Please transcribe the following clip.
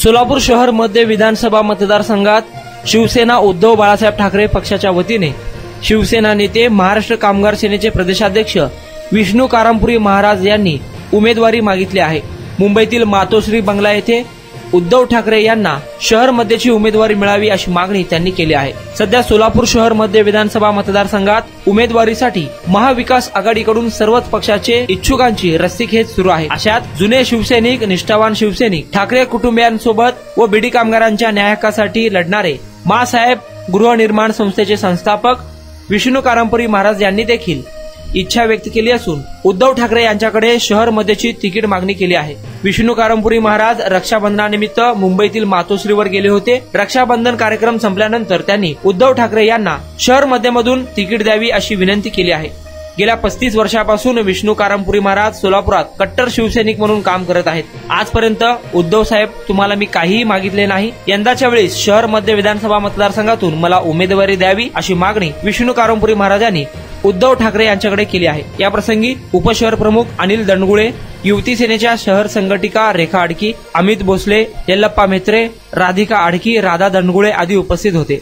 सोलापूर शहर मध्य विधानसभा मतदारसंघात शिवसेना उद्धव बाळासाहेब ठाकरे पक्षाच्या वतीने शिवसेना नेते महाराष्ट्र कामगार सेनेचे प्रदेशाध्यक्ष विष्णू कारंपुरी महाराज यांनी उमेदवारी मागितली आहे। मुंबईतील मातोश्री बंगला येथे उद्धव ठाकरे यांना शहर मध्येची उमेदवारी मिळावी अशी मागणी त्यांनी केली आहे। सध्या सोलापूर शहर मध्य विधानसभा मतदारसंघात उमेदवारीसाठी महाविकास आघाडीकडून सर्वच पक्षाचे इच्छुकांची रस्सीखेच सुरू आहे। अशात जुने शिवसैनिक, निष्ठावान शिवसैनिक, ठाकरे कुटुंबियांसोबत व बीडी कामगारांच्या न्याय हक्कासाठी लढणारे माँसाहेब गृहनिर्माण संस्थेचे संस्थापक विष्णू कारंपुरी महाराज यांनी देखील इच्छा व्यक्त केली असून उद्धव ठाकरे यांच्याकडे शहर मध्येची तिकीट मागणी केली आहे। विष्णू कारंपुरी महाराज रक्षाबंधनानिमित्त मुंबईतील मातोश्रीवर गेले होते। रक्षाबंधन कार्यक्रम संपल्यानंतर त्यांनी उद्धव ठाकरे यांना शहर मध्यमधून तिकीट द्यावी अशी विनंती केली आहे। गेल्या 35 वर्षापासून विष्णू कारंपुरी महाराज सोलापुरात कट्टर शिवसैनिक म्हणून काम करत आहेत। आजपर्यंत उद्धव साहेब तुम्हाला मी काहीही मागितले नाही, यंदाच्या वेळेस शहर मध्य विधानसभा मतदारसंघातून मला उमेदवारी द्यावी अशी मागणी विष्णू कारंपुरी महाराजांनी उद्धव ठाकरे यांच्याकडे केली आहे। या प्रसंगी उपशहर प्रमुख अनिल दंडगुळे, युवती सेनेच्या शहर संघटिका रेखा आडकी, अमित भोसले, यल्लप्पा मेत्रे, राधिका आडकी, राधा दंडगुळे आदी उपस्थित होते।